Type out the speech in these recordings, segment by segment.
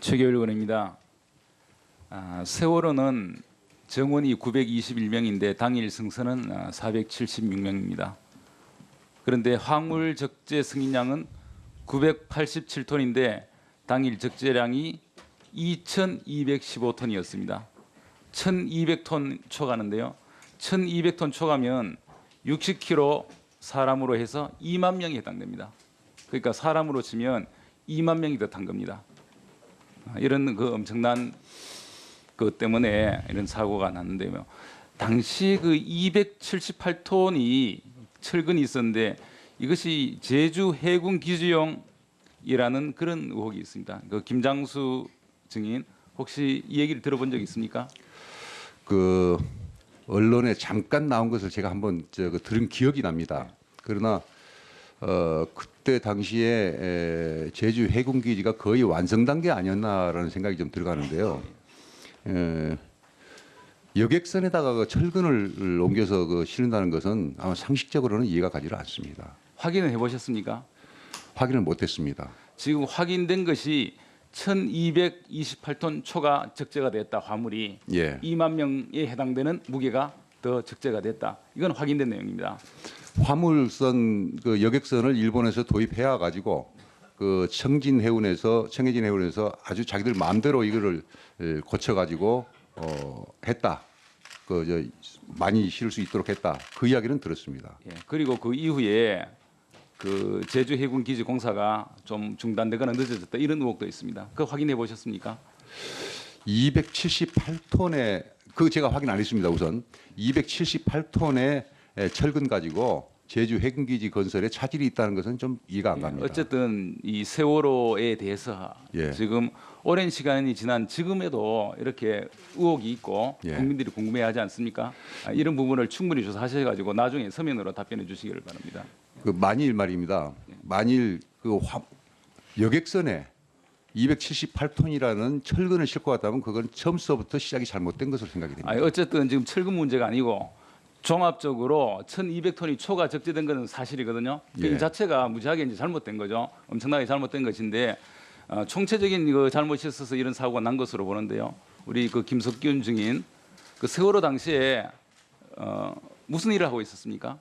최계열 의원입니다. 세월호는 정원이 921명인데 당일 승선은 476명입니다. 그런데 화물 적재 승인량은 987톤인데 당일 적재량이 2,215톤이었습니다. 1,200톤 초과하는데요. 1,200톤 초과면 60km 사람으로 해서 2만 명이 해당됩니다. 그러니까 사람으로 치면 2만 명이 더 탄 겁니다. 이런 그 엄청난 것 때문에 이런 사고가 났는데요. 당시 그 278톤이 철근이 있었는데 이것이 제주 해군 기지용이라는 그런 의혹이 있습니다. 그 김장수 증인 혹시 이 얘기를 들어본 적 있습니까? 그 언론에 잠깐 나온 것을 제가 한번 들은 기억이 납니다. 그러나 그때 당시에 제주 해군기지가 거의 완성 단계 아니었나라는 생각이 좀 들어가는데요. 여객선에다가 그 철근을 옮겨서 실은다는 것은 아마 상식적으로는 이해가 가지를 않습니다. 확인을 해보셨습니까? 확인을 못했습니다. 지금 확인된 것이 1,228톤 초가 적재가 됐다. 화물이 예. 2만 명에 해당되는 무게가 더 적재가 됐다. 이건 확인된 내용입니다. 화물선 그 여객선을 일본에서 도입해와 가지고 그 청진 해운에서 아주 자기들 마음대로 이거를 고쳐 가지고 했다. 많이 실을 수 있도록 했다. 그 이야기는 들었습니다. 예, 그리고 그 이후에 그 제주 해군 기지 공사가 좀 중단되거나 늦어졌다 이런 의혹도 있습니다. 그거 확인해 보셨습니까? 278톤의 그 제가 확인 안 했습니다. 우선 278톤의 철근 가지고 제주 해군기지 건설에 차질이 있다는 것은 좀 이해가 안 갑니다. 어쨌든 이 세월호에 대해서 예. 지금 오랜 시간이 지난 지금에도 이렇게 의혹이 있고 예. 국민들이 궁금해하지 않습니까? 이런 부분을 충분히 조사하셔가지고 나중에 서면으로 답변해 주시기를 바랍니다. 그 만일 말입니다. 만일 그 여객선에 278톤이라는 철근을 싣고 갔다면 그건 처음서부터 시작이 잘못된 것으로 생각이 됩니다. 어쨌든 지금 철근 문제가 아니고 종합적으로 1,200톤이 초과 적재된 것은 사실이거든요. 예. 이 자체가 무지하게 이제 잘못된 거죠. 엄청나게 잘못된 것인데 총체적인 그 잘못이 있어서 이런 사고가 난 것으로 보는데요. 우리 그 김석균 증인 그 세월호 당시에 무슨 일을 하고 있었습니까?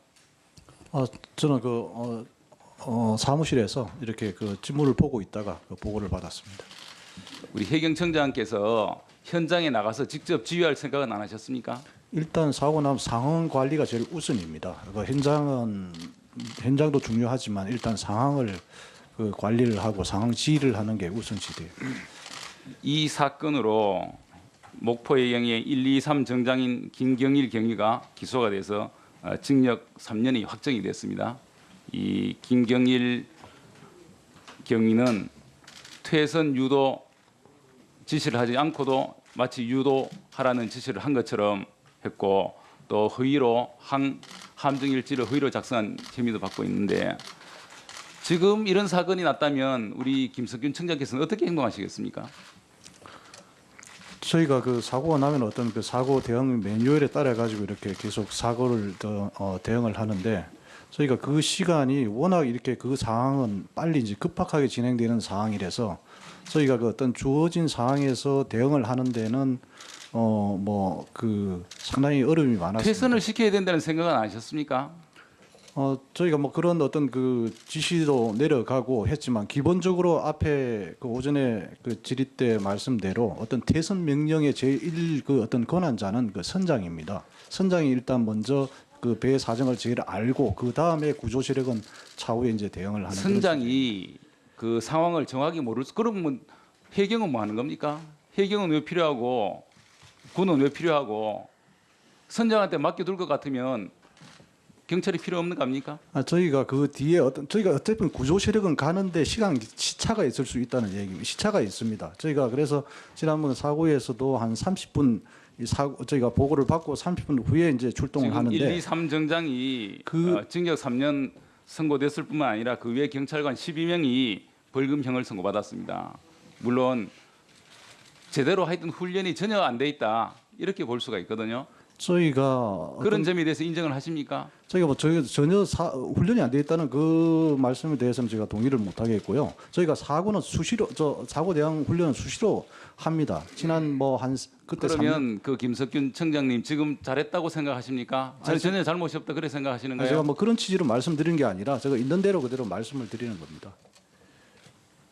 저는 사무실에서 이렇게 그 직무를 보고 있다가 그 보고를 받았습니다. 우리 해경청장께서 현장에 나가서 직접 지휘할 생각은 안 하셨습니까? 일단 사고 나면 상황 관리가 제일 우선입니다. 그 현장도 중요하지만 일단 상황을 그 관리를 하고 상황 지휘를 하는 게 우선시돼요. 이 사건으로 목포해경의 123 정장인 김경일 경위가 기소가 돼서 징역 3년이 확정이 됐습니다. 이 김경일 경위는 퇴선 유도 지시를 하지 않고도 마치 유도하라는 지시를 한 것처럼 했고 또 허위로 함정일지를 허위로 작성한 혐의도 받고 있는데 지금 이런 사건이 났다면 우리 김석균 청장께서는 어떻게 행동하시겠습니까? 저희가 그 사고가 나면 어떤 그 사고 대응 매뉴얼에 따라 가지고 이렇게 계속 사고를 대응을 하는데 저희가 그 시간이 워낙 이렇게 그 상황은 빨리 이제 급박하게 진행되는 상황이라서 저희가 그 어떤 주어진 상황에서 대응을 하는 데는 상당히 어려움이 많았습니다. 퇴선을 시켜야 된다는 생각은 안 하셨습니까? 저희가 뭐 그런 어떤 그 지시도 내려가고 했지만 기본적으로 앞에 그 오전에 그 질의 때 말씀대로 어떤 퇴선 명령의 제일 그 어떤 권한자는 그 선장입니다. 선장이 일단 먼저 그 배 사정을 제일 알고 그 다음에 구조세력은 차후에 이제 대응을 하는. 선장이 그 상황을 정확히 모를 수. 그러면 해경은 뭐 하는 겁니까? 해경은 왜 필요하고 군은 왜 필요하고 선장한테 맡겨둘 것 같으면 경찰이 필요 없는 겁니까? 저희가 그 뒤에 저희가 어쨌든 구조 세력은 가는데 시차가 있을 수 있다는 얘기입니다. 시차가 있습니다. 저희가 그래서 지난번 사고에서도 한 30분 저희가 보고를 받고 30분 후에 이제 출동을 지금 하는데 1, 2, 3 정장이 징역 3년 선고됐을 뿐만 아니라 그 외 경찰관 12명이 벌금형을 선고받았습니다. 물론 제대로 하여튼 훈련이 전혀 안 돼 있다 이렇게 볼 수가 있거든요. 저희가 그런 점에 대해서 인정을 하십니까? 저희가 뭐 저희가 전혀 훈련이 안 돼 있다는 그 말씀에 대해서는 제가 동의를 못 하겠고요. 저희가 사고는 수시로 사고 대응 훈련은 수시로 합니다. 지난 뭐 한 그때 그러면 그 김석균 청장님 지금 잘했다고 생각하십니까? 아니, 전혀 잘못이 없다 그래 생각하시는 거예요? 제가 뭐 그런 취지로 말씀드리는 게 아니라 제가 있는 대로 그대로 말씀을 드리는 겁니다.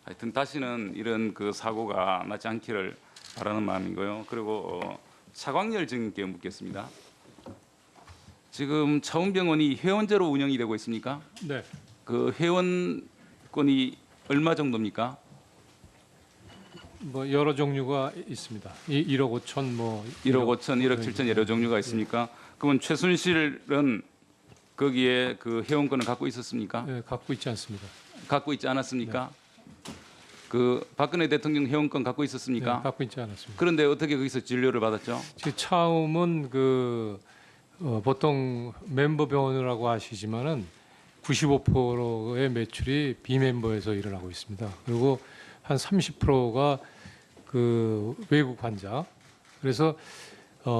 하여튼 다시는 이런 그 사고가 나지 않기를 바라는 마음이고요. 그리고 차광열 증인께 묻겠습니다. 지금 차원병원이 회원제로 운영이 되고 있습니까? 네, 그 회원권이 얼마 정도입니까? 뭐 여러 종류가 있습니다. 1억 5천 뭐 1억 5천, 1억 7천 여러 종류가 있습니까? 그러면 최순실은 거기에 그 회원권을 갖고 있었습니까? 예, 갖고 있지 않습니다. 갖고 있지 않았습니까? 그 박근혜 대통령 회원권 갖고 네, 있었습니까? 갖고 있지 않았습니다. 그런데 어떻게 거기서 진료를 받았죠? 지금 처음은 그 보통 멤버 병원이라고 아시지만은 95%의 매출이 비멤버에서 일어나고 있습니다. 그리고 한 30%가 그 외국 환자. 그래서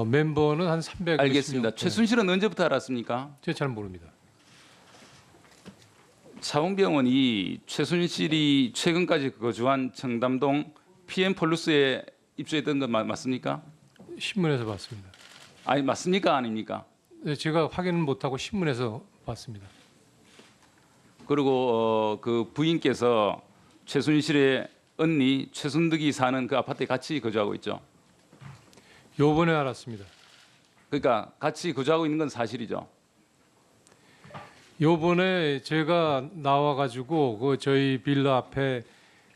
멤버는 한 300. 알겠습니다. 최순실은 언제부터 알았습니까? 제가 잘 모릅니다. 차원병원이 최순실이 최근까지 거주한 청담동 PM 폴루스에 입주했던 건 맞습니까? 신문에서 봤습니다. 아니 맞습니까? 아닙니까? 네, 제가 확인은 못하고 신문에서 봤습니다. 그리고 그 부인께서 최순실의 언니 최순득이 사는 그 아파트에 같이 거주하고 있죠. 요번에 알았습니다. 그러니까 같이 거주하고 있는 건 사실이죠. 요번에 제가 나와가지고 그 저희 빌라 앞에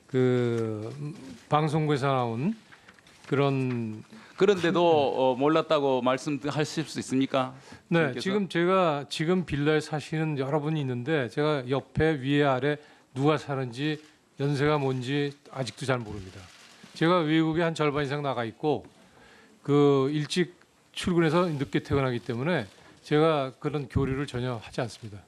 그 방송국에서 나온 그런 그런데도 몰랐다고 말씀하실 수 있습니까? 네 부인께서? 지금 제가 지금 빌라에 사시는 여러분이 있는데 제가 옆에 위에 아래 누가 사는지 연세가 뭔지 아직도 잘 모릅니다. 제가 외국에 한 절반 이상 나가 있고 그 일찍 출근해서 늦게 퇴근하기 때문에 제가 그런 교류를 전혀 하지 않습니다.